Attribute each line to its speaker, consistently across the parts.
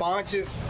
Speaker 1: 5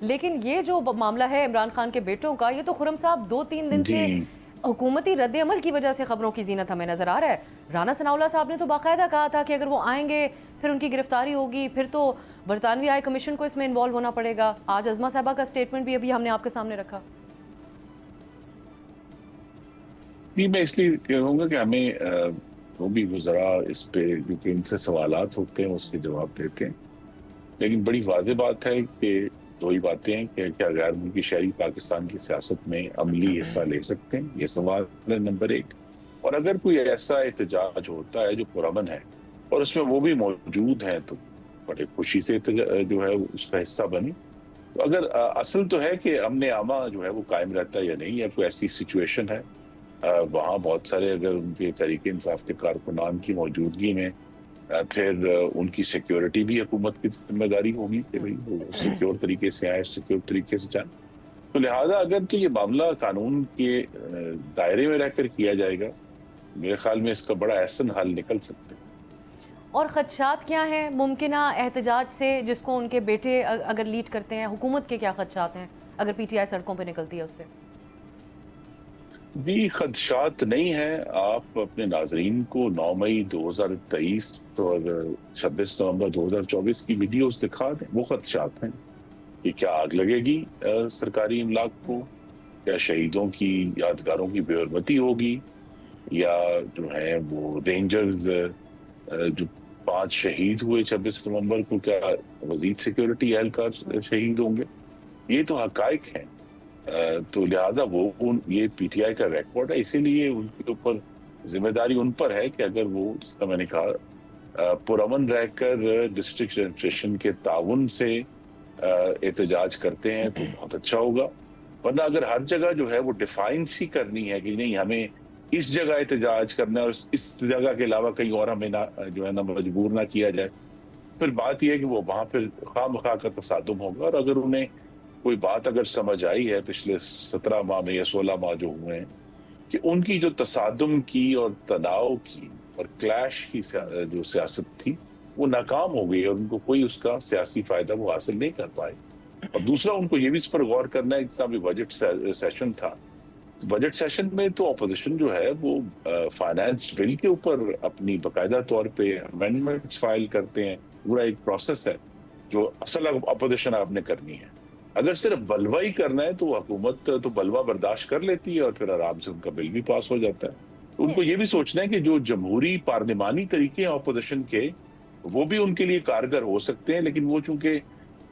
Speaker 2: لیکن یہ جو معاملہ ہے عمران خان کے بیٹوں کا، یہ تو خرم صاحب 2-3 دن سے حکومتی رد عمل کی وجہ سے خبروں کی زینت ہمیں نظر آ رہا ہے. رانا ثناءاللہ صاحب نے تو باقاعدہ کہا تھا کہ اگر وہ آئیں گے پھر ان کی گرفتاری ہوگی، پھر تو برطانوی ہائی کمیشن کو اس میں انوالو ہونا پڑے گا. آج عظمہ صاحبہ کا سٹیٹمنٹ بھی ابھی ہم نے آپ کے سامنے رکھا.
Speaker 3: میں اس لیے کہوں گا کہ ہمیں وہ بھی وزراء اس پہ کیونکہ ان سے سوالات ہوتے ہیں اس کے جواب دیتے ہیں، لیکن بڑی واضح بات ہے کہ دو ہی باتیں ہیں کہ کیا غیر ملکی شہری پاکستان کی سیاست میں عملی حصہ لے سکتے ہیں، یہ سوال ہے نمبر 1. اور اگر کوئی ایسا احتجاج ہوتا ہے جو پرامن ہے اور اس میں وہ بھی موجود ہیں تو بڑے خوشی سے جو ہے اس کا حصہ بنے. تو اگر اصل تو ہے کہ امن عامہ جو ہے وہ قائم رہتا ہے یا نہیں، یا کوئی ایسی سچویشن ہے وہاں بہت سارے اگر ان کے تحریک انصاف کے کارکنان کی موجودگی میں پھر ان کی سیکیورٹی بھی حکومت کی ذمہ داری ہوگی کہ بھئی وہ سیکیور طریقے سے آئے، سیکیور طریقے سے جائیں. تو لہٰذا اگر تو یہ معاملہ قانون کے دائرے میں رہ کر کیا جائے گا، میرے خیال میں اس کا بڑا احسن حل نکل سکتے ہیں.
Speaker 2: اور خدشات کیا ہیں ممکنہ احتجاج سے جس کو ان کے بیٹے اگر لیڈ کرتے ہیں؟ حکومت کے کیا خدشات ہیں اگر پی ٹی آئی سڑکوں پہ نکلتی ہے اس سے؟
Speaker 3: بھی خدشات نہیں ہیں. آپ اپنے ناظرین کو 9 مئی 2023 اور 26 نومبر 2024 کی ویڈیوز دکھا دیں. وہ خدشات ہیں کہ کیا آگ لگے گی سرکاری املاک کو، کیا شہیدوں کی یادگاروں کی بے حرمتی ہوگی، یا جو ہے وہ رینجرز جو 5 شہید ہوئے 26 نومبر کو کیا مزید سیکیورٹی اہلکار شہید ہوں گے. یہ تو حقائق ہیں. تو لہذا وہ یہ پی ٹی آئی کا ریکارڈ ہے، اسی لیے ان کے اوپر ذمہ داری ان پر ہے کہ اگر وہ جس کا میں نے کہا پرامن رہ کر ڈسٹرکٹ ایڈمنسٹریشن کے تعاون سے احتجاج کرتے ہیں تو بہت اچھا ہوگا. ورنہ اگر ہر جگہ جو ہے وہ ڈیفائنس ہی کرنی ہے کہ نہیں ہمیں اس جگہ احتجاج کرنا ہے اور اس جگہ کے علاوہ کہیں اور ہمیں جو ہے نا مجبور نہ کیا جائے، پھر بات یہ ہے کہ وہ وہاں پھر خواہ مخواہ کا تصادم ہوگا. اور اگر انہیں کوئی بات اگر سمجھ آئی ہے پچھلے 17 ماہ میں یا 16 ماہ جو ہوئے ہیں کہ ان کی جو تصادم کی اور تناؤ کی اور کلیش کی جو سیاست تھی وہ ناکام ہو گئی اور ان کو کوئی اس کا سیاسی فائدہ وہ حاصل نہیں کر پائے. اور دوسرا ان کو یہ بھی اس پر غور کرنا ہے، جس طرح بھی بجٹ سیشن تھا، بجٹ سیشن میں تو اپوزیشن جو ہے وہ فائنانس بل کے اوپر اپنی باقاعدہ طور پہ امینڈمنٹس فائل کرتے ہیں. پورا ایک پروسیس ہے جو اصل اپوزیشن آپ نے کرنی ہے. اگر صرف بلوا ہی کرنا ہے تو حکومت تو بلوا برداشت کر لیتی ہے اور پھر آرام سے ان کا بل بھی پاس ہو جاتا ہے. ان کو یہ بھی سوچنا ہے کہ جو جمہوری پارلیمانی طریقے ہیں اپوزیشن کے وہ بھی ان کے لیے کارگر ہو سکتے ہیں، لیکن وہ چونکہ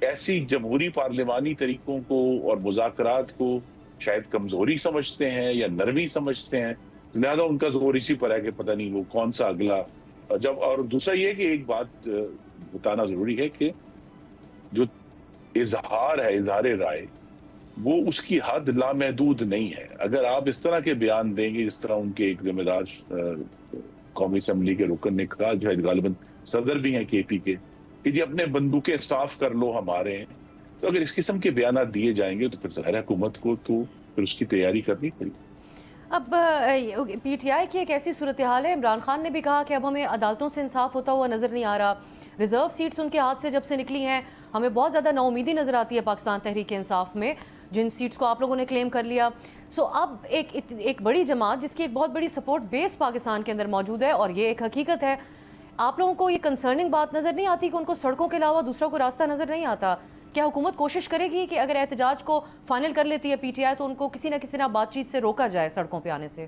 Speaker 3: ایسی جمہوری پارلیمانی طریقوں کو اور مذاکرات کو شاید کمزوری سمجھتے ہیں یا نرمی سمجھتے ہیں، لہٰذا ان کا زور اسی پر ہے کہ پتہ نہیں وہ کون سا اگلا جب. اور دوسرا یہ کہ ایک بات بتانا ضروری ہے کہ جو اظہار ہے، اظہار رائے، وہ اس کی حد لامحدود نہیں ہے. اگر آپ اس طرح کے بیان دیں گے جس طرح ان کے ایک ذمہ دار قومی اسمبلی کے رکن نے کہا، جو ہے غالباً صدر بھی ہیں کے پی کے، کہ جی اپنے بندوقیں صاف کر لو ہمارے ہیں، تو اگر اس قسم کے بیانات دیے جائیں گے تو پھر ظاہر حکومت کو تو پھر اس کی تیاری کرنی پڑے.
Speaker 2: اب پی ٹی آئی کی ایک ایسی صورتحال ہے، عمران خان نے بھی کہا کہ اب ہمیں عدالتوں سے انصاف ہوتا ہوا نظر نہیں آ رہا. ریزرو سیٹس ان کے ہاتھ سے جب سے نکلی ہیں ہمیں بہت زیادہ نا امیدی نظر آتی ہے پاکستان تحریک انصاف میں، جن سیٹس کو آپ لوگوں نے کلیم کر لیا. سو اب ایک بڑی جماعت جس کی ایک بہت بڑی سپورٹ بیس پاکستان کے اندر موجود ہے، اور یہ ایک حقیقت ہے. آپ لوگوں کو یہ کنسرننگ بات نظر نہیں آتی کہ ان کو سڑکوں کے علاوہ دوسرا کوئی راستہ نظر نہیں آتا؟ کیا حکومت کوشش کرے گی کہ اگر احتجاج کو فائنل کر لیتی ہے پی ٹی آئی تو ان کو کسی نہ کسی طرح بات چیت سے روکا جائے سڑکوں پہ آنے سے؟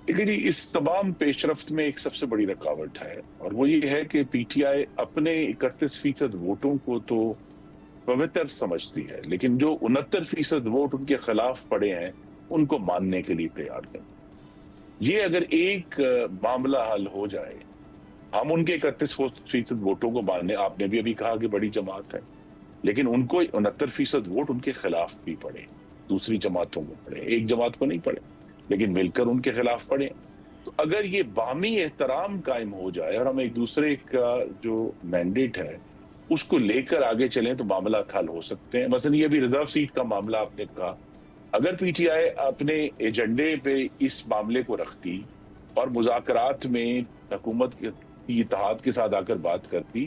Speaker 3: دیکھیے جی، اس تمام پیش رفت میں ایک سب سے بڑی رکاوٹ ہے، اور وہ یہ ہے کہ پی ٹی آئی اپنے 31% ووٹوں کو تو پوتر سمجھتی ہے، لیکن جو 69% ووٹ ان کے خلاف پڑے ہیں ان کو ماننے کے لیے تیار ہے. یہ اگر ایک معاملہ حل ہو جائے، ہم ان کے 31% ووٹوں کو ماننے، آپ نے بھی ابھی کہا کہ بڑی جماعت ہے، لیکن ان کو 69% ووٹ ان کے خلاف بھی پڑے، دوسری جماعتوں کو پڑے، ایک جماعت کو نہیں پڑے لیکن مل کر ان کے خلاف پڑے. تو اگر یہ باہمی احترام قائم ہو جائے اور ہم ایک دوسرے کا جو مینڈیٹ ہے اس کو لے کر آگے چلیں تو معاملات حل ہو سکتے ہیں. مثلا یہ بھی ریزرو سیٹ کا معاملہ آپ نے کہا، اگر پی ٹی آئی اپنے ایجنڈے پہ اس معاملے کو رکھتی اور مذاکرات میں حکومت کی اتحاد کے ساتھ آ کر بات کرتی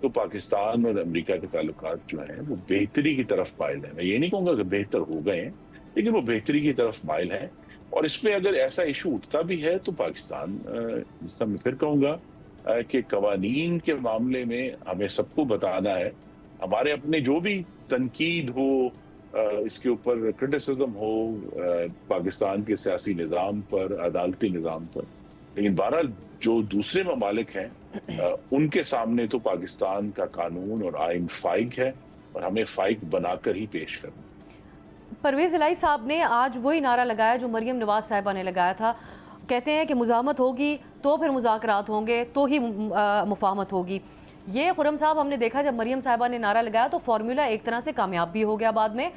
Speaker 3: تو پاکستان اور امریکہ کے تعلقات جو ہیں وہ بہتری کی طرف مائل ہیں. میں یہ نہیں کہوں گا کہ بہتر ہو گئے ہیں، لیکن وہ بہتری کی طرف مائل ہیں. اور اس میں اگر ایسا ایشو اٹھتا بھی ہے تو پاکستان، جس طرح میں پھر کہوں گا کہ قوانین کے معاملے میں ہمیں سب کو بتانا ہے. ہمارے اپنے جو بھی تنقید ہو، اس کے اوپر کرٹیسزم ہو پاکستان کے سیاسی نظام پر، عدالتی نظام پر، لیکن بہرحال جو دوسرے ممالک ہیں ان کے سامنے تو پاکستان کا قانون اور آئین فائق ہے، اور ہمیں فائق بنا کر ہی پیش کرنا.
Speaker 2: پرویز الہی صاحب نے آج وہی نعرہ لگایا جو مریم نواز صاحبہ نے لگایا تھا. کہتے ہیں کہ مزاحمت ہوگی تو پھر مذاکرات ہوں گے تو ہی مفاہمت ہوگی. یہ خرم صاحب ہم نے دیکھا جب مریم صاحبہ نے نعرہ لگایا تو فارمولا ایک طرح سے کامیاب بھی ہو گیا. بعد میں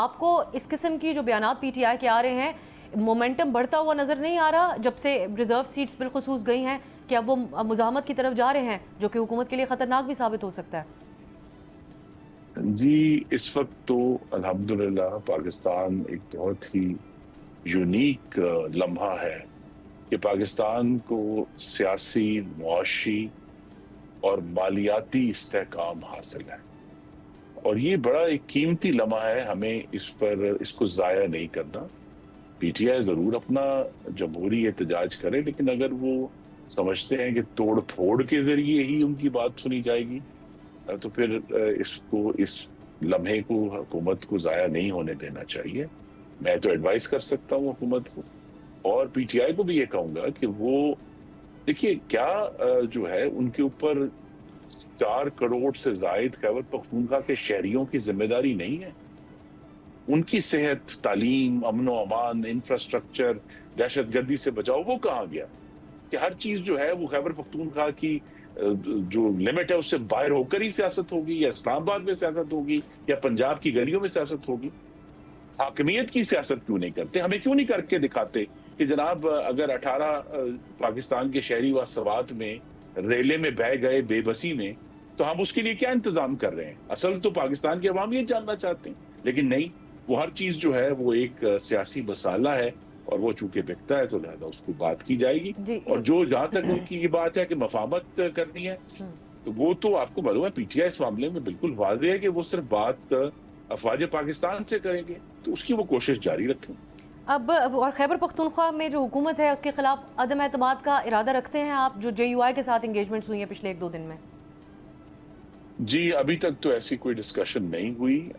Speaker 2: آپ کو اس قسم کی جو بیانات پی ٹی آئی کے آ رہے ہیں، مومنٹم بڑھتا ہوا نظر نہیں آ رہا جب سے ریزرو سیٹس بالخصوص گئی ہیں کہ اب وہ مزاحمت کی طرف جا رہے ہیں جو کہ حکومت کے لیے خطرناک بھی ثابت ہو سکتا ہے؟
Speaker 3: جی، اس وقت تو الحمدللہ پاکستان ایک بہت ہی یونیک لمحہ ہے کہ پاکستان کو سیاسی، معاشی اور مالیاتی استحکام حاصل ہے، اور یہ بڑا ایک قیمتی لمحہ ہے. ہمیں اس کو ضائع نہیں کرنا. پی ٹی آئی ضرور اپنا جمہوری احتجاج کرے، لیکن اگر وہ سمجھتے ہیں کہ توڑ پھوڑ کے ذریعے ہی ان کی بات سنی جائے گی تو پھر اس لمحے کو حکومت کو ضائع نہیں ہونے دینا چاہیے. میں تو ایڈوائز کر سکتا ہوں حکومت کو، اور پی ٹی آئی کو بھی یہ کہوں گا کہ وہ دیکھیے کیا جو ہے ان کے اوپر 4 کروڑ سے زائد خیبر پختونخوا کے شہریوں کی ذمہ داری نہیں ہے. ان کی صحت، تعلیم، امن و امان، انفراسٹرکچر، دہشت گردی سے بچاؤ، وہ کہاں گیا؟ کہ ہر چیز جو ہے وہ خیبر پختونخوا کی جو لمٹ ہے اس سے باہر ہو کر ہی سیاست ہوگی، یا اسلام آباد میں سیاست ہوگی، یا پنجاب کی گلیوں میں سیاست ہوگی. حاکمیت کی سیاست کیوں نہیں کرتے؟ ہمیں کیوں نہیں کر کے دکھاتے کہ جناب اگر 18 پاکستان کے شہری و سوات میں ریلے میں بہہ گئے بے بسی میں، تو ہم اس کے لیے کیا انتظام کر رہے ہیں؟ اصل تو پاکستان کے عوام یہ جاننا چاہتے ہیں، لیکن نہیں، وہ ہر چیز جو ہے وہ ایک سیاسی مسئلہ ہے، اور وہ چونکہ بکتا ہے تو لہذا اس کو بات کی جائے گی. اور جو جہاں تک ان کی یہ بات ہے کہ مفاہمت کرنی ہے، تو وہ تو آپ کو معلوم ہے پی ٹی آئی اس معاملے میں بالکل واضح ہے کہ وہ صرف بات افواج پاکستان سے کریں گے، تو اس کی وہ کوشش جاری رکھیں.
Speaker 2: اب اور خیبر پختونخوا میں جو حکومت ہے اس کے خلاف عدم اعتماد کا ارادہ رکھتے ہیں آپ، جو جے یو آئی کے ساتھ انگیجمنٹس ہوئی ہیں پچھلے 1-2 دن میں؟
Speaker 3: جی، ابھی تک تو ایسی کوئی ڈسکشن نہیں ہوئی.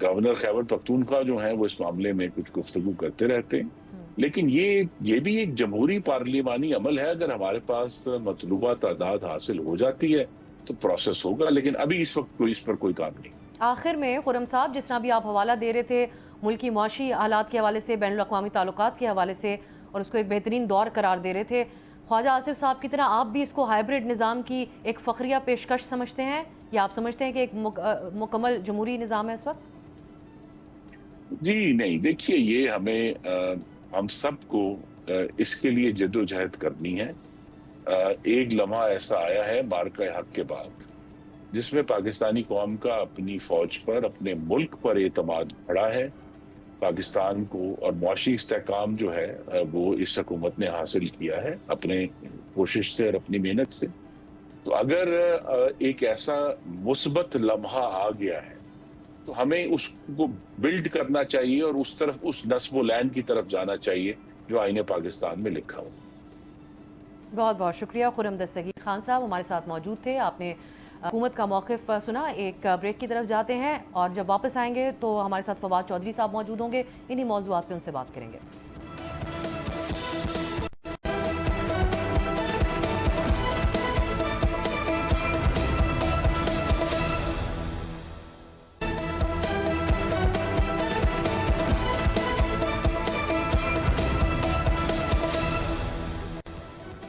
Speaker 3: گورنر خیبر پختونخوا جو ہیں وہ اس معاملے میں کچھ گفتگو کرتے رہتے ہیں، لیکن یہ بھی ایک جمہوری پارلیمانی عمل ہے. اگر ہمارے پاس مطلوبہ تعداد حاصل ہو جاتی ہے تو پروسیس ہوگا، لیکن ابھی اس وقت اس پر کوئی کام نہیں.
Speaker 2: آخر میں خرم صاحب، جس طرح بھی آپ حوالہ دے رہے تھے ملکی معاشی حالات کے حوالے سے، بین الاقوامی تعلقات کے حوالے سے، اور اس کو ایک بہترین دور قرار دے رہے تھے، خواجہ آصف صاحب کی طرح آپ بھی اس کو ہائیبرڈ نظام کی ایک فخریہ پیشکش سمجھتے ہیں، یا آپ سمجھتے ہیں کہ ایک مکمل جمہوری نظام ہے اس وقت؟
Speaker 3: جی نہیں، دیکھیے یہ ہم سب کو اس کے لیے جد و جہد کرنی ہے. ایک لمحہ ایسا آیا ہے مارکہ حق کے بعد جس میں پاکستانی قوم کا اپنی فوج پر، اپنے ملک پر اعتماد بڑھا ہے. پاکستان کو اور معاشی استحکام جو ہے وہ اس حکومت نے حاصل کیا ہے اپنے کوشش سے اور اپنی محنت سے. تو اگر ایک ایسا مثبت لمحہ آ گیا ہے تو ہمیں اس کو بلڈ کرنا چاہیے، اور اس طرف، اس نصب و لین کی طرف جانا چاہیے جو آئین پاکستان میں لکھا ہو.
Speaker 2: بہت بہت شکریہ. خرم دستگیر خان صاحب ہمارے ساتھ موجود تھے. آپ نے حکومت کا موقف سنا. ایک بریک کی طرف جاتے ہیں، اور جب واپس آئیں گے تو ہمارے ساتھ فواد چودھری صاحب موجود ہوں گے. انہی موضوعات پہ ان سے بات کریں گے.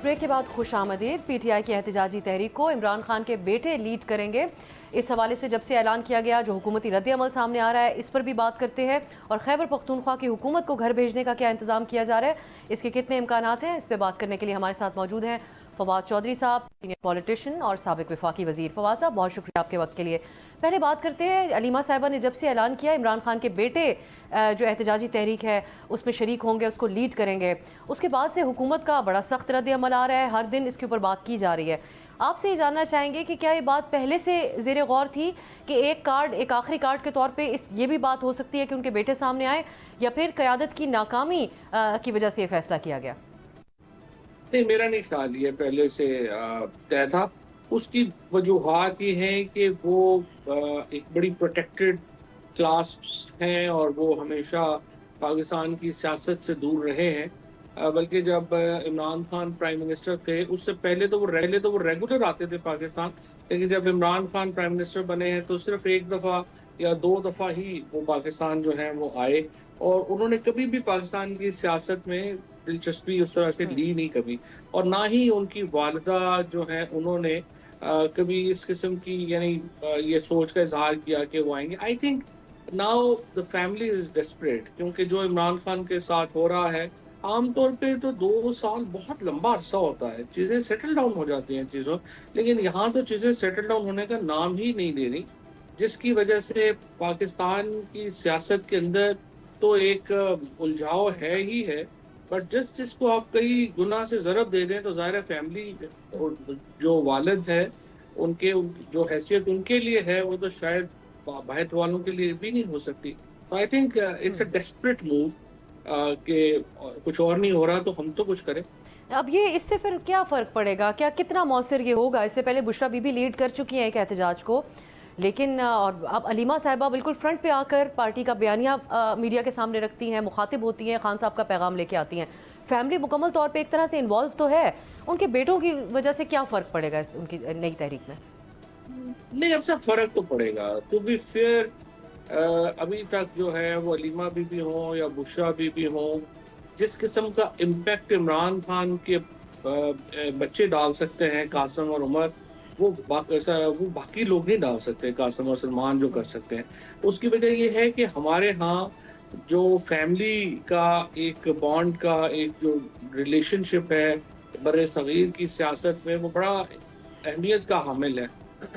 Speaker 2: بریک کے بعد خوش آمدید. پی ٹی آئی کی احتجاجی تحریک کو عمران خان کے بیٹے لیڈ کریں گے. اس حوالے سے جب سے اعلان کیا گیا جو حکومتی رد عمل سامنے آ رہا ہے اس پر بھی بات کرتے ہیں، اور خیبر پختونخوا کی حکومت کو گھر بھیجنے کا کیا انتظام کیا جا رہا ہے، اس کے کتنے امکانات ہیں، اس پہ بات کرنے کے لیے ہمارے ساتھ موجود ہیں فواد چودھری صاحب، سینئر پولیٹیشین اور سابق وفاقی وزیر. فواد صاحب بہت شکریہ آپ کے وقت کے لیے. پہلے بات کرتے ہیں، علیمہ صاحبہ نے جب سے اعلان کیا عمران خان کے بیٹے جو احتجاجی تحریک ہے اس میں شریک ہوں گے، اس کو لیڈ کریں گے، اس کے بعد سے حکومت کا بڑا سخت رد عمل آ رہا ہے، ہر دن اس کے اوپر بات کی جا رہی ہے. آپ سے یہ جاننا چاہیں گے کہ کیا یہ بات پہلے سے زیر غور تھی کہ ایک آخری کارڈ کے طور پہ یہ بھی بات ہو سکتی ہے کہ ان کے بیٹے سامنے آئے، یا پھر قیادت کی ناکامی کی وجہ سے یہ فیصلہ کیا گیا؟
Speaker 4: نہیں، میرا نہیں خیال یہ پہلے سے طے تھا. اس کی وجوہات یہ ہیں کہ وہ ایک بڑی پروٹیکٹڈ کلاس ہیں اور وہ ہمیشہ پاکستان کی سیاست سے دور رہے ہیں. بلکہ جب عمران خان پرائم منسٹر تھے اس سے پہلے تو وہ ریگولر آتے تھے پاکستان، لیکن جب عمران خان پرائم منسٹر بنے ہیں تو صرف ایک دفعہ یا 2 دفعہ ہی وہ پاکستان جو ہیں وہ آئے، اور انہوں نے کبھی بھی پاکستان کی سیاست میں دلچسپی اس طرح سے لی نہیں کبھی. اور نہ ہی ان کی والدہ جو ہیں انہوں نے کبھی اس قسم کی یعنی یہ سوچ کا اظہار کیا کہ وہ آئیں گے. I think now the family is desperate, کیونکہ جو عمران خان کے ساتھ ہو رہا ہے عام طور پہ تو 2 سال بہت لمبا عرصہ ہوتا ہے، چیزیں سیٹل ڈاؤن ہو جاتی ہیں چیزوں، لیکن یہاں تو چیزیں سیٹل ڈاؤن ہونے کا نام ہی نہیں لے رہی، جس کی وجہ سے پاکستان کی سیاست کے اندر تو ایک الجھاؤ ہے ہی ہے. بٹ جس کو آپ کئی گنا سے ضرب دے دیں تو ظاہر فیملی جو والد ہے ان کے جو حیثیت ان کے لیے ہے وہ تو شاید بہت والوں کے لیے بھی نہیں ہو سکتی. I think it's a desperate move کہ کچھ اور نہیں ہو رہا تو ہم تو کچھ کریں.
Speaker 2: اب یہ اس سے پھر کیا فرق پڑے گا، کیا کتنا مؤثر یہ ہوگا؟ اس سے پہلے بشرا بی بی لیڈ کر چکی ہیں ایک احتجاج کو، لیکن اور اب علیمہ صاحبہ بالکل فرنٹ پہ آ کر پارٹی کا بیانیہ میڈیا کے سامنے رکھتی ہیں، مخاطب ہوتی ہیں، خان صاحب کا پیغام لے کے آتی ہیں. فیملی مکمل طور پہ ایک طرح سے انوالو تو ہے، ان کے بیٹوں کی وجہ سے کیا فرق پڑے گا ان کی نئی تحریک میں؟
Speaker 4: نہیں، اب سے فرق تو پڑے گا. ٹو بی فیئر ابھی تک جو ہے وہ علیمہ بی بی ہوں یا بشرا بی بی ہوں، جس قسم کا امپیکٹ عمران خان کے بچے ڈال سکتے ہیں، قاسم اور عمر، وہ باقی لوگ نہیں ڈال سکتے. قاسم اور سلمان جو کر سکتے ہیں، اس کی وجہ یہ ہے کہ ہمارے ہاں جو فیملی کا ایک بانڈ کا ایک جو ریلیشن شپ ہے بر صغیر کی سیاست میں، وہ بڑا اہمیت کا حامل ہے.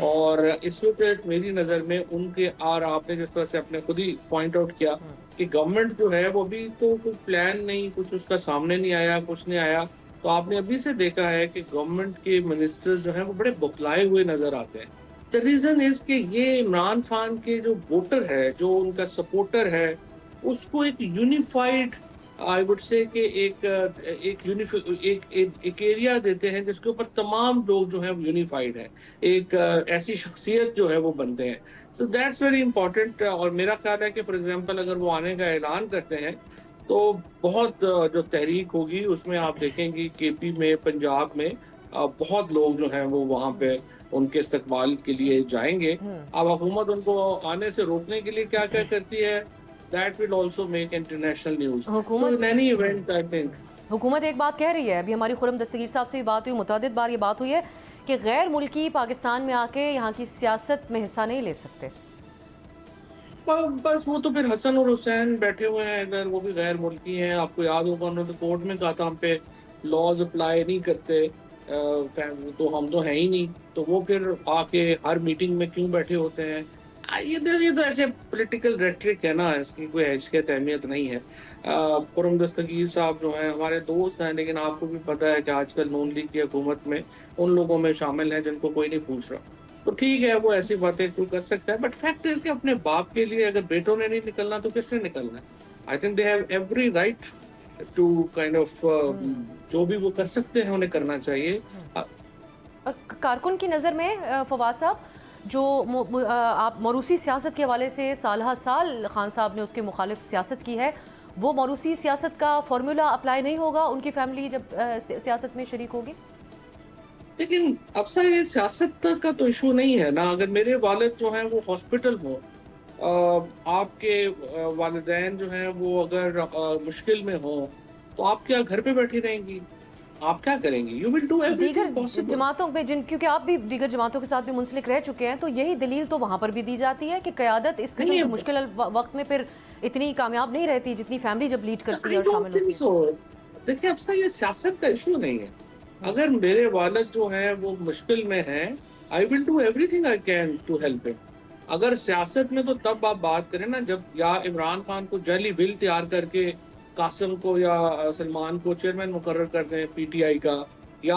Speaker 4: اور اس وقت میری نظر میں ان کے، اور آپ نے جس طرح سے اپنے خود ہی پوائنٹ آؤٹ کیا کہ گورنمنٹ جو ہے وہ بھی تو کوئی پلان نہیں، کچھ اس کا سامنے نہیں آیا، کچھ نہیں آیا. تو آپ نے ابھی سے دیکھا ہے کہ گورنمنٹ کے منسٹر جو ہیں وہ بڑے بکلائے ہوئے نظر آتے ہیں. دا ریزن از کہ یہ عمران خان کے جو ووٹر ہے، جو ان کا سپورٹر ہے، اس کو ایک یونیفائڈ آئی وڈ سے کہ ایک ایریا دیتے ہیں جس کے اوپر تمام لوگ جو ہیں وہ یونیفائڈ ہیں، ایک ایسی شخصیت جو ہے وہ بنتے ہیں. So that's very important. اور میرا خیال ہے کہ فار ایگزامپل اگر وہ آنے کا اعلان کرتے ہیں تو بہت جو تحریک ہوگی اس میں آپ دیکھیں گی کے پی میں، پنجاب میں بہت لوگ جو ہیں وہ وہاں پہ ان کے استقبال کے لیے جائیں گے. اب حکومت ان کو آنے سے روکنے کے لیے کیا کرتی ہے، that will also make international news. So in any event, I think
Speaker 2: حکومت ایک بات کہہ رہی ہے، ابھی ہماری خرم دستگیر صاحب سے بھی بات ہوئی، متعدد بار یہ بات ہوئی ہے کہ غیر ملکی پاکستان میں آ کے یہاں کی سیاست میں حصہ نہیں لے سکتے.
Speaker 4: بس وہ تو پھر حسن اور حسین بیٹھے ہوئے ہیں ادھر، وہ بھی غیر ملکی ہیں. آپ کو یاد ہوگا انہوں نے کورٹ میں کہا تھا ہم پہ لاز اپلائی نہیں کرتے، تو ہم تو ہیں ہی نہیں، تو وہ پھر آ کے ہر میٹنگ میں کیوں بیٹھے ہوتے ہیں؟ یہ تو ایسے پولیٹیکل ریٹرک ہے نا، اس کی کوئی حیثیت اہمیت نہیں ہے. خرم دستگیر صاحب جو ہیں ہمارے دوست ہیں، لیکن آپ کو بھی پتہ ہے کہ آج کل نون لیگ کی حکومت میں ان لوگوں میں شامل ہیں جن کو کوئی نہیں پوچھ رہا. تو ٹھیک ہے، وہ ایسی باتیں کوئی کر سکتا ہے، بٹ فیکٹ ہے کہ اپنے باپ کے لیے اگر بیٹوں نے نہیں نکلنا تو کس نے نکلنا ہے؟ I think they have every right to kind of جو بھی وہ کر سکتے ہیں انہیں کرنا چاہیے.
Speaker 2: کارکن کی نظر میں فواد صاحب، جو آپ موروثی سیاست کے حوالے سے سالہ سال خان صاحب نے اس کے مخالف سیاست کی ہے، وہ موروثی سیاست کا فارمولا اپلائی نہیں ہوگا ان کی فیملی جب سیاست میں شریک ہوگی؟
Speaker 4: لیکن اب سے یہ سیاست کا تو ایشو نہیں ہے نا. اگر میرے والد جو ہیں وہ ہاسپٹل ہوں، آپ کے والدین جو ہیں وہ اگر مشکل میں ہوں، تو آپ کیا گھر پہ بیٹھی رہیں گی؟ آپ کیا کریں گی؟ You will do every thing possible.
Speaker 2: جماعتوں پہ کیونکہ آپ بھی دیگر جماعتوں کے ساتھ بھی منسلک رہ چکے ہیں، تو یہی دلیل تو وہاں پر بھی دی جاتی ہے کہ قیادت اس قسم کے مشکل وقت میں پھر اتنی کامیاب نہیں رہتی جتنی فیملی جب لیڈ کرتی ہے اور شامل ہوتی ہے.
Speaker 4: دیکھیں اب سے یہ سیاست کا ایشو نہیں ہے. اگر میرے والد جو ہیں وہ مشکل میں ہیں، I will do everything I can to help him. اگر سیاست میں تو تب آپ بات کریں نا جب یا عمران خان کو جعلی ول تیار کر کے قاسم کو یا سلمان کو چیئرمین مقرر کر دیں پی ٹی آئی کا، یا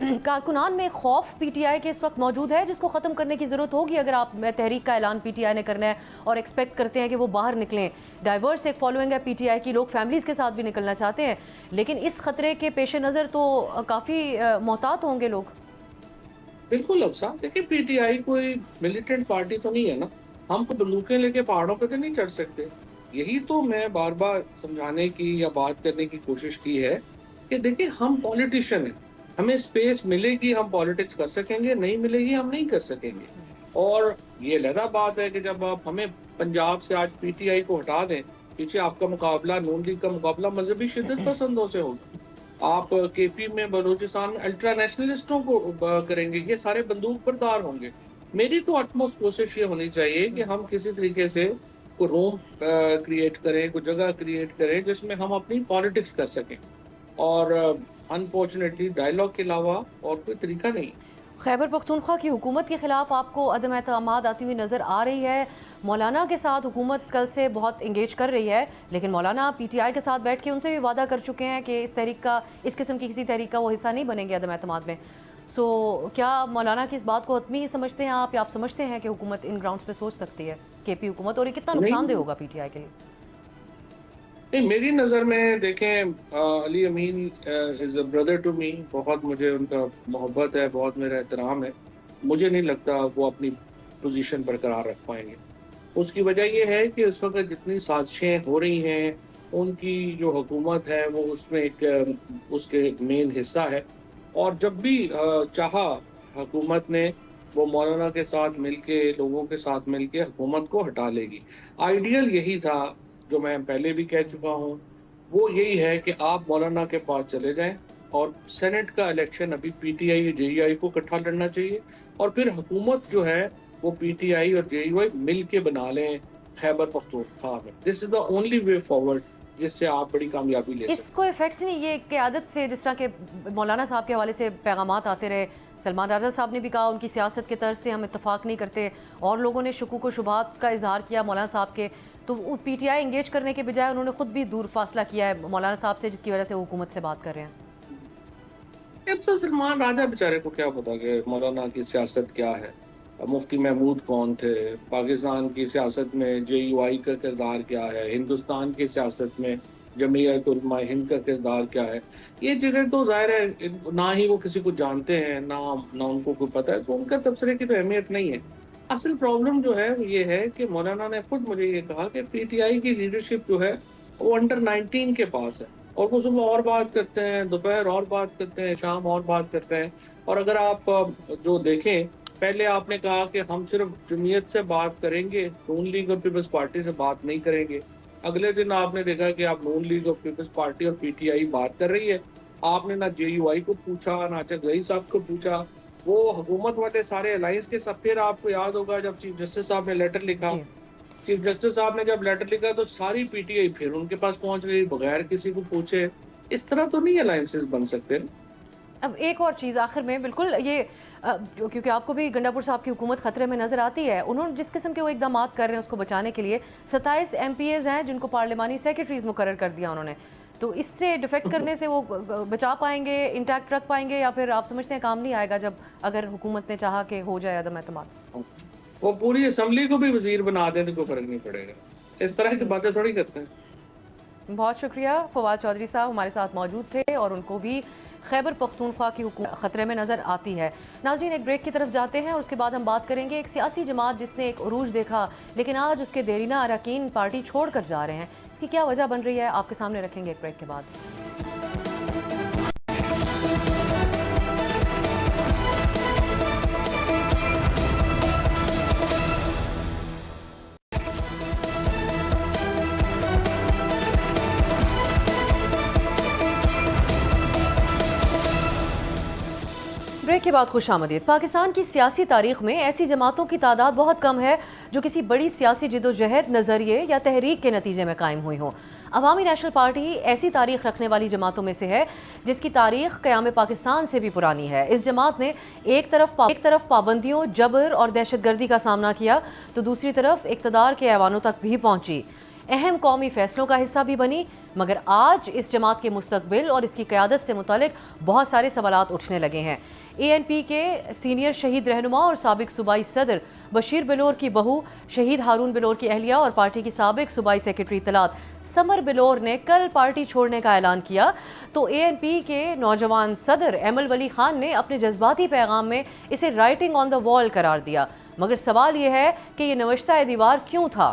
Speaker 2: کارکنان میں خوف پی ٹی آئی کے اس وقت موجود ہے جس کو ختم کرنے کی ضرورت ہوگی اگر آپ تحریک کا اعلان پی ٹی آئی نے کرنا ہے اور ایکسپیکٹ کرتے ہیں کہ وہ باہر نکلیں. ڈائیورس ایک فالوئنگ ہے پی ٹی آئی کی, لوگ فیملیز کے ساتھ بھی نکلنا چاہتے ہیں, لیکن اس خطرے کے پیش نظر تو کافی محتاط ہوں گے لوگ.
Speaker 4: بالکل افسا, دیکھیں پی ٹی آئی کوئی ملیٹنٹ پارٹی تو نہیں ہے نا, ہم کو بندوقیں لے کے پہاڑوں پہ تو نہیں چڑھ سکتے. یہی تو میں بار بار سمجھانے کی یا بات کرنے کی کوشش کی ہے کہ دیکھیں ہم پولیٹیشین ہیں, ہمیں اسپیس ملے گی ہم پالیٹکس کر سکیں گے, نہیں ملے گی ہم نہیں کر سکیں گے. اور یہ علیحدہ بات ہے کہ جب آپ ہمیں پنجاب سے آج پی ٹی آئی کو ہٹا دیں, پیچھے آپ کا مقابلہ نون لیگ کا مقابلہ مذہبی شدت پسندوں سے ہوگا. آپ کے پی میں بلوچستان الٹرا نیشنلسٹوں کو کریں گے, یہ سارے بندوق بردار ہوں گے. میری تو اٹموسٹ کوشش یہ ہونی چاہیے کہ ہم کسی طریقے سے کوئی روم کریٹ کریں, کوئی جگہ کریٹ کریں جس میں ہم اپنی پالیٹکس کر سکیں, اور انفارچونیٹلی ڈائلاگ کے علاوہ اور کوئی طریقہ نہیں.
Speaker 2: خیبر پختونخوا کی حکومت کے خلاف آپ کو عدم اعتماد آتی ہوئی نظر آ رہی ہے. مولانا کے ساتھ حکومت کل سے بہت انگیج کر رہی ہے, لیکن مولانا پی ٹی آئی کے ساتھ بیٹھ کے ان سے بھی وعدہ کر چکے ہیں کہ اس تحریک کا, اس قسم کی کسی تحریک کا وہ حصہ نہیں بنیں گے عدم اعتماد میں. سو کیا مولانا کی اس بات کو حتمی سمجھتے ہیں آپ, یا آپ سمجھتے ہیں کہ حکومت ان گراؤنڈز پہ سوچ سکتی ہے کے پی حکومت, اور یہ کتنا نقصان دہ ہوگا پی ٹی آئی کے لیے؟
Speaker 4: نہیں, میری نظر میں دیکھیں علی امین از اے بردر ٹو می, بہت مجھے ان کا محبت ہے, بہت میرا احترام ہے. مجھے نہیں لگتا وہ اپنی پوزیشن برقرار رکھ پائیں گے. اس کی وجہ یہ ہے کہ اس وقت جتنی سازشیں ہو رہی ہیں ان کی جو حکومت ہے وہ اس میں ایک اس کے مین حصہ ہے, اور جب بھی چاہا حکومت نے وہ مولانا کے ساتھ مل کے, لوگوں کے ساتھ مل کے حکومت کو ہٹا لے گی. آئیڈیل یہی تھا جو میں پہلے بھی کہہ چکا ہوں, وہ یہی ہے کہ آپ مولانا کے پاس چلے جائیں اور سینٹ کا الیکشن ابھی پی ٹی آئی اور جے یو آئی کو اکٹھا لڑنا چاہیے, اور پھر حکومت جو ہے وہ پی ٹی آئی اور جے یو آئی مل کے بنا لیں خیبر پختونخوا میں. دس از دا اونلی وے فارورڈ جس سے آپ بڑی کامیابی لے سکتے.
Speaker 2: اس کو افیکٹ نہیں یہ قیادت سے, جس طرح کہ مولانا صاحب کے حوالے سے پیغامات آتے رہے, سلمان راجہ صاحب نے بھی کہا ان کی سیاست کے طرز سے ہم اتفاق نہیں کرتے, اور لوگوں نے شکوک و شبہات کا اظہار کیا مولانا صاحب کے, تو پی ٹی آئی انگیج کرنے کے بجائے انہوں نے خود بھی دور فاصلہ کیا ہے مولانا صاحب سے, جس کی وجہ سے حکومت سے بات کر رہے ہیں.
Speaker 4: اب سے سلمان راجہ بیچارے کو کیا پتا کہ مولانا کی سیاست کیا ہے, مفتی محمود کون تھے, پاکستان کی سیاست میں جے یو آئی کا کردار کیا ہے, ہندوستان کی سیاست میں جمعیت علماء ہند کا کردار کیا ہے. یہ چیزیں تو ظاہر ہے نہ ہی وہ کسی کو جانتے ہیں, نہ ان کو کوئی پتہ ہے, تو ان کا تبصرے کی تو اہمیت نہیں ہے. اصل پرابلم جو ہے وہ یہ ہے کہ مولانا نے خود مجھے یہ کہا کہ پی ٹی آئی کی لیڈرشپ جو ہے وہ انڈر 19 کے پاس ہے, اور وہ صبح اور بات کرتے ہیں, دوپہر اور بات کرتے ہیں, شام اور بات کرتے ہیں. اور اگر آپ جو دیکھیں, پہلے آپ نے کہا کہ ہم صرف جمعیت سے بات کریں گے, نون لیگ اور پیپلز پارٹی سے بات نہیں کریں گے. اگلے دن آپ نے دیکھا کہ آپ نون لیگ اور پیپلز پارٹی اور پی ٹی آئی بات کر رہی ہے. آپ نے نہ جے یو آئی کو پوچھا, نہ چغئی صاحب کو پوچھا. وہ حکومت والے سارے الائنس کے سب, پھر آپ کو یاد ہوگا جب چیف جسٹس صاحب نے لیٹر لکھا, چیف جسٹس صاحب نے جب لیٹر لکھا تو ساری پی ٹی آئی پھر ان کے پاس پہنچ گئی بغیر کسی کو پوچھے. اس طرح تو نہیں الائنسز بن سکتے.
Speaker 2: اب ایک اور چیز آخر میں, بالکل یہ کیونکہ آپ کو بھی گنڈا پور صاحب کی حکومت خطرے میں نظر آتی ہے, انہوں نے جس قسم کے وہ اقدامات کر رہے ہیں اس کو بچانے کے لیے 27 ایم پی ایز ہیں جن کو پارلیمانی سیکرٹریز مقرر کر دیا انہوں نے, تو اس سے ڈیفیکٹ کرنے سے وہ بچا پائیں گے, انٹیکٹ رکھ پائیں گے, یا پھر آپ سمجھتے ہیں کام نہیں آئے گا جب اگر حکومت نے چاہا کہ ہو جائے عدم اعتماد؟
Speaker 4: وہ پوری اسمبلی کو بھی وزیر بنا دیں تو کوئی فرق نہیں پڑے گا. اس طرح کی باتیں تھوڑی کرتے ہیں.
Speaker 2: بہت شکریہ. فواد چودھری صاحب ہمارے ساتھ موجود تھے, اور ان کو بھی خیبر پختونخوا کی حکومت خطرے میں نظر آتی ہے. ناظرین, ایک بریک کی طرف جاتے ہیں اور اس کے بعد ہم بات کریں گے ایک سیاسی جماعت جس نے ایک عروج دیکھا لیکن آج اس کے دیرینہ اراکین پارٹی چھوڑ کر جا رہے ہیں. اس کی کیا وجہ بن رہی ہے آپ کے سامنے رکھیں گے ایک بریک کے بعد. بریک کے بعد خوش آمدید. پاکستان کی سیاسی تاریخ میں ایسی جماعتوں کی تعداد بہت کم ہے جو کسی بڑی سیاسی جدوجہد, نظریے یا تحریک کے نتیجے میں قائم ہوئی ہوں. عوامی نیشنل پارٹی ایسی تاریخ رکھنے والی جماعتوں میں سے ہے جس کی تاریخ قیام پاکستان سے بھی پرانی ہے. اس جماعت نے ایک طرف پابندیوں, جبر اور دہشت گردی کا سامنا کیا تو دوسری طرف اقتدار کے ایوانوں تک بھی پہنچی. اہم قومی فیصلوں کا حصہ بھی بنی، مگر آج اس جماعت کے مستقبل اور اس کی قیادت سے متعلق بہت سارے سوالات اٹھنے لگے ہیں۔ اے این پی کے سینئر شہید رہنما اور سابق صوبائی صدر بشیر بلور کی بہو شہید ہارون بلور کی اہلیہ اور پارٹی کی سابق صوبائی سیکرٹری اطلاعات سمر بلور نے کل پارٹی چھوڑنے کا اعلان کیا تو اے این پی کے نوجوان صدر ایمل ولی خان نے اپنے جذباتی پیغام میں اسے رائٹنگ آن دا وال قرار دیا۔ مگر سوال یہ ہے کہ یہ نوشتہ دیوار کیوں تھا؟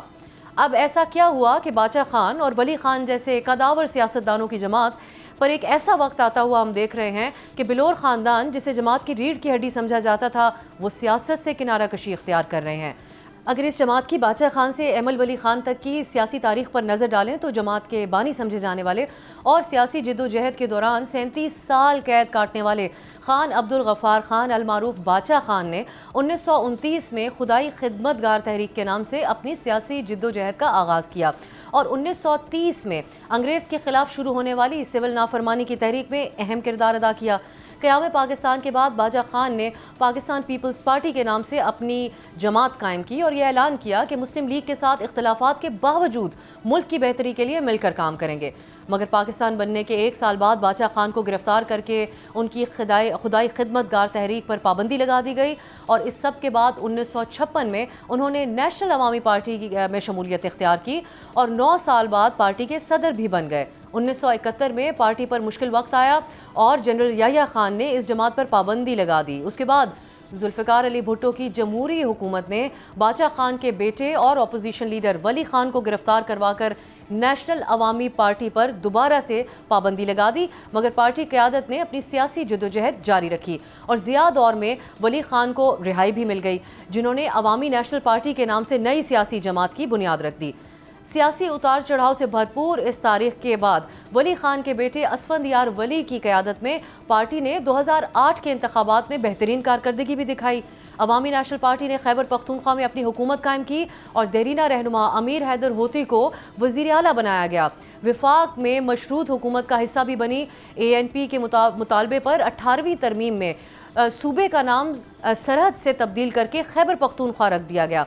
Speaker 2: اب ایسا کیا ہوا کہ باچا خان اور ولی خان جیسے قداور سیاستدانوں کی جماعت پر ایک ایسا وقت آتا ہوا ہم دیکھ رہے ہیں کہ بلور خاندان جسے جماعت کی ریڑھ کی ہڈی سمجھا جاتا تھا وہ سیاست سے کنارہ کشی اختیار کر رہے ہیں۔ اگر اس جماعت کی باچا خان سے ایمل ولی خان تک کی سیاسی تاریخ پر نظر ڈالیں تو جماعت کے بانی سمجھے جانے والے اور سیاسی جدوجہد کے دوران 37 سال قید کاٹنے والے خان عبدالغفار خان المعروف باچا خان نے 1929 میں خدائی خدمت گار تحریک کے نام سے اپنی سیاسی جدوجہد کا آغاز کیا اور 1930 میں انگریز کے خلاف شروع ہونے والی سول نافرمانی کی تحریک میں اہم کردار ادا کیا۔ قیام پاکستان کے بعد باچا خان نے پاکستان پیپلز پارٹی کے نام سے اپنی جماعت قائم کی اور یہ اعلان کیا کہ مسلم لیگ کے ساتھ اختلافات کے باوجود ملک کی بہتری کے لیے مل کر کام کریں گے۔ مگر پاکستان بننے کے ایک سال بعد باچا خان کو گرفتار کر کے ان کی خدائی خدمت گار تحریک پر پابندی لگا دی گئی اور اس سب کے بعد 1956 میں انہوں نے نیشنل عوامی پارٹی میں شمولیت اختیار کی اور 9 سال بعد پارٹی کے صدر بھی بن گئے۔ 1971 میں پارٹی پر مشکل وقت آیا اور جنرل یحییٰ خان نے اس جماعت پر پابندی لگا دی۔ اس کے بعد ذوالفقار علی بھٹو کی جمہوری حکومت نے باچا خان کے بیٹے اور اپوزیشن لیڈر ولی خان کو گرفتار کروا کر نیشنل عوامی پارٹی پر دوبارہ سے پابندی لگا دی، مگر پارٹی قیادت نے اپنی سیاسی جدوجہد جاری رکھی اور ضیاء دور میں ولی خان کو رہائی بھی مل گئی، جنہوں نے عوامی نیشنل پارٹی کے نام سے نئی سیاسی جماعت کی بنیاد رکھ دی۔ سیاسی اتار چڑھاؤ سے بھرپور اس تاریخ کے بعد ولی خان کے بیٹے اسفندیار ولی کی قیادت میں پارٹی نے 2008 کے انتخابات میں بہترین کارکردگی بھی دکھائی۔ عوامی نیشنل پارٹی نے خیبر پختونخوا میں اپنی حکومت قائم کی اور دیرینہ رہنما امیر حیدر ہوتی کو وزیر اعلیٰ بنایا گیا۔ وفاق میں مشروط حکومت کا حصہ بھی بنی۔ اے این پی کے مطالبے پر 18ویں ترمیم میں صوبے کا نام سرحد سے تبدیل کر کے خیبر پختونخوا رکھ دیا گیا۔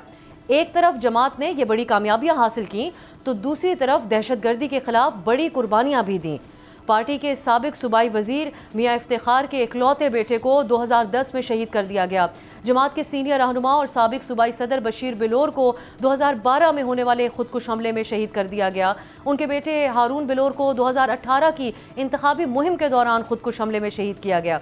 Speaker 2: ایک طرف جماعت نے یہ بڑی کامیابیاں حاصل کیں تو دوسری طرف دہشت گردی کے خلاف بڑی قربانیاں بھی دیں۔ پارٹی کے سابق صوبائی وزیر میاں افتخار کے اکلوتے بیٹے کو 2010 میں شہید کر دیا گیا۔ جماعت کے سینئر رہنما اور سابق صوبائی صدر بشیر بلور کو 2012 میں ہونے والے خودکش حملے میں شہید کر دیا گیا۔ ان کے بیٹے ہارون بلور کو 2018 کی انتخابی مہم کے دوران خودکش حملے میں شہید کیا گیا۔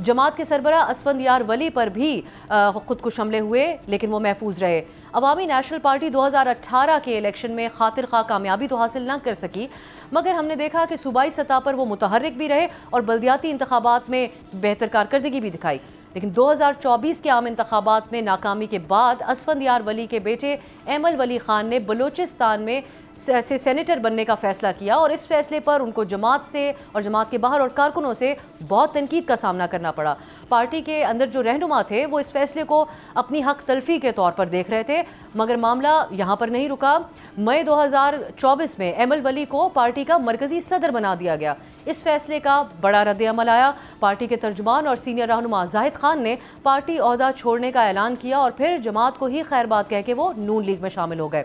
Speaker 2: جماعت کے سربراہ اسفندیار ولی پر بھی خودکش حملے ہوئے لیکن وہ محفوظ رہے۔ عوامی نیشنل پارٹی 2018 کے الیکشن میں خاطر خواہ کامیابی تو حاصل نہ کر سکی، مگر ہم نے دیکھا کہ صوبائی سطح پر وہ متحرک بھی رہے اور بلدیاتی انتخابات میں بہتر کارکردگی بھی دکھائی۔ لیکن 2024 کے عام انتخابات میں ناکامی کے بعد اسفندیار ولی کے بیٹے ایمل ولی خان نے بلوچستان میں سے سینیٹر بننے کا فیصلہ کیا اور اس فیصلے پر ان کو جماعت سے اور جماعت کے باہر اور کارکنوں سے بہت تنقید کا سامنا کرنا پڑا۔ پارٹی کے اندر جو رہنما تھے وہ اس فیصلے کو اپنی حق تلفی کے طور پر دیکھ رہے تھے، مگر معاملہ یہاں پر نہیں رکا۔ مئی 2024 میں ایمل ولی کو پارٹی کا مرکزی صدر بنا دیا گیا۔ اس فیصلے کا بڑا رد عمل آیا۔ پارٹی کے ترجمان اور سینئر رہنما زاہد خان نے پارٹی عہدہ چھوڑنے کا اعلان کیا اور پھر جماعت کو ہی خیر بات کہہ کے وہ نون لیگ میں شامل ہو گئے۔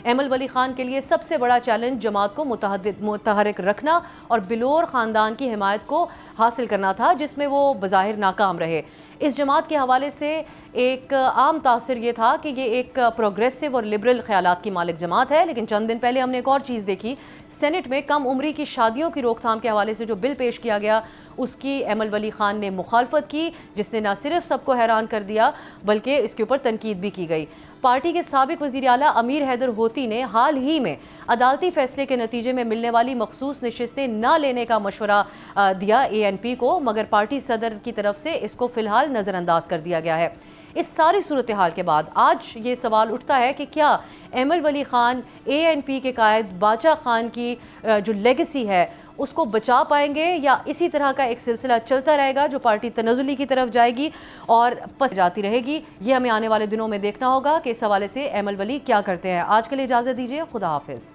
Speaker 2: ایمل ولی خان کے لیے سب سے بڑا چیلنج جماعت کو متحرک رکھنا اور بلور خاندان کی حمایت کو حاصل کرنا تھا، جس میں وہ بظاہر ناکام رہے۔ اس جماعت کے حوالے سے ایک عام تاثر یہ تھا کہ یہ ایک پروگریسو اور لبرل خیالات کی مالک جماعت ہے، لیکن چند دن پہلے ہم نے ایک اور چیز دیکھی۔ سینٹ میں کم عمری کی شادیوں کی روک تھام کے حوالے سے جو بل پیش کیا گیا اس کی ایمل ولی خان نے مخالفت کی، جس نے نہ صرف سب کو حیران کر دیا بلکہ اس کے اوپر تنقید بھی کی گئی۔ پارٹی کے سابق وزیر اعلیٰ امیر حیدر ہوتی نے حال ہی میں عدالتی فیصلے کے نتیجے میں ملنے والی مخصوص نشستیں نہ لینے کا مشورہ دیا اے این پی کو، مگر پارٹی صدر کی طرف سے اس کو فی الحال نظر انداز کر دیا گیا ہے۔ اس ساری صورتحال کے بعد آج یہ سوال اٹھتا ہے کہ کیا ایمل ولی خان اے این پی کے قائد باچا خان کی جو لیگیسی ہے اس کو بچا پائیں گے یا اسی طرح کا ایک سلسلہ چلتا رہے گا جو پارٹی تنزلی کی طرف جائے گی اور پس جاتی رہے گی؟ یہ ہمیں آنے والے دنوں میں دیکھنا ہوگا کہ اس حوالے سے ایمل ولی کیا کرتے ہیں۔ آج کے لیے اجازت دیجیے، خدا حافظ۔